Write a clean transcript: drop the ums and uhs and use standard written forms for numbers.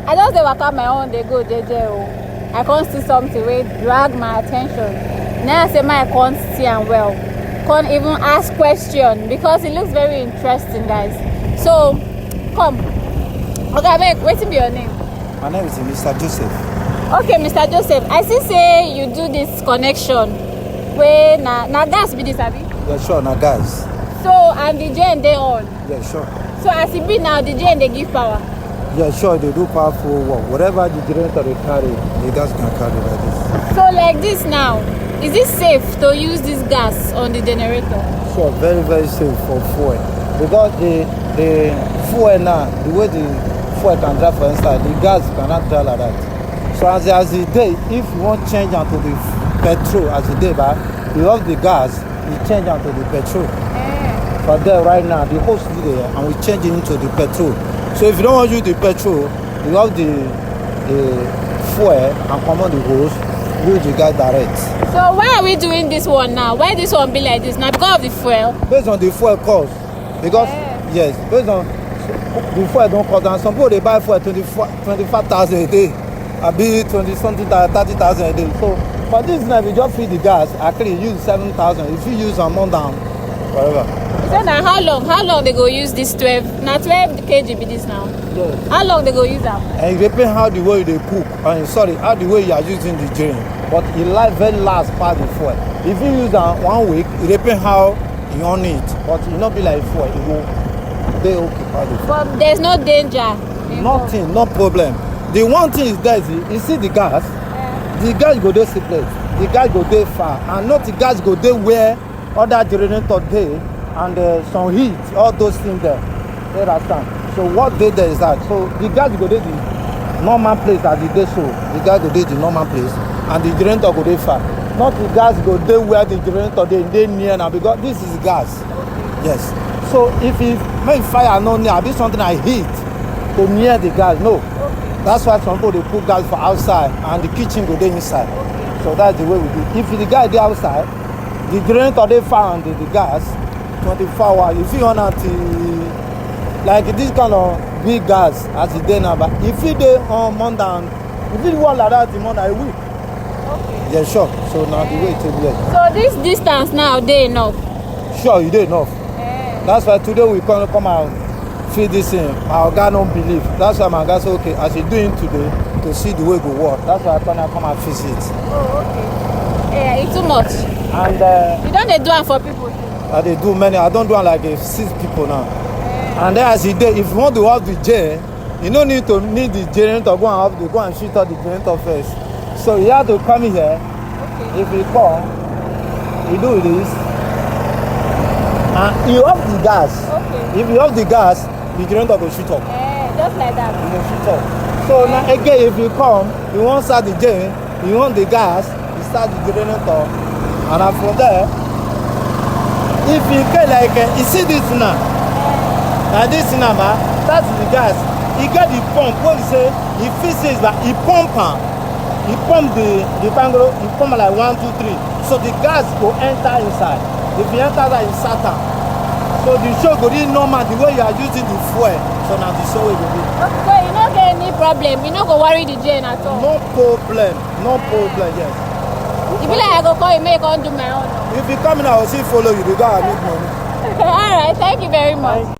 I just dey waka my own dey go jeje o. I can't see something wey drag my attention. Now I say my can't see am well. Can't even ask question because it looks very interesting, guys. So come. Okay, abeg, wetin be your name? My name is Mr. Joseph. Okay, Mr. Joseph, I see say you do this connection wey na gas be this, abi? Yeah, sure, na gas. So and the gen dey on. Yeah, sure. So as e be now, the gen dey give power. Yeah, sure, they do powerful work. Whatever the generator they carry, the gas can carry like this. So like this now, is it safe to use this gas on the generator? Sure, very, very safe for fuel. Because the fuel now, the way the fuel can drive for inside, the gas cannot drive like that. So as the day, if you want change onto the petrol as the day back, you off the gas, you change onto the petrol. But there right now, the hose is there, and we change it into the petrol. So if you don't want to use the petrol, you have the fuel and come on the hose, use the gas direct. So why are we doing this one now? Why this one be like this now? Because of the fuel? Based on the fuel cost. Because, yes, based on the fuel don't cost. And some people, they buy fuel 25,000 a day. I be 20-something, 30,000 a day. So for this now, if you just feed the gas, actually you use 7,000. If you use a month down, whatever. So now how long they go use this 12? Now 12 kg be this now? Yes. How long they go use them? And it depends how the way they cook. How the way you are using the drain. But it very last part the fuel. If you use that 1 week, it depends how you on it. But it not be like fuel. It will be okay for the fuel. But there's no danger. Nothing, no problem. The one thing is that you see the gas. The gas go there separate. The gas go there far, and not the gas go there where other generator dey and some heat, all those things there. You understand? So what they there is that. So the gas go there the normal place as it dey so. The gas go there the normal place, and the generator go there far. Not the gas go there where the generator dey near now, because this is gas. Yes. So if it make fire no near, be something like heat to near the gas. No. That's why some people they put gas for outside and the kitchen go there inside. So that's the way we do. If the guy dey outside, the generator they found the gas 24 hours. If you want to like this kind of big gas as it dey now, but if it dey on Monday, if it work like that, the Monday a week. Okay. Yeah, sure. So now the way it take place. So this distance now dey enough? Sure, you dey enough. That's why today we come out. Feed this in. My guy don't believe. That's why my guy say, okay, as you doing today, to see the way it go work. That's why I come and visit. Oh, okay. Yeah, it's too much. And you don't dey do it for people? they do many. I don't do it like 6 people now. And then as you do, if you want to have the gen, you don't need the generator go and shoot out the generator first. So you have to come here. Okay. If you come, you do this. And you off the gas. Okay. If you off the gas, the generator will shoot up. Just like that. It will shoot up. So now again, if you come, you want to start the gen, you want the gas, you start the generator, and from there, if you get like, you see this now, this now, that's the gas. You get the pump. What you say? He fixes that he pump the bangalo, he pump like 1, 2, 3. So the gas will enter inside. If you enter that in Satan, so the show go really normal the way you are using the fuel. So now the show will be. So you don't get any problem. You not go worry the gen at all. No problem. No problem. Yes. If you like, I go call you, make on do my own. If you come in, I will still follow you. Because I need money. All right. Thank you very much.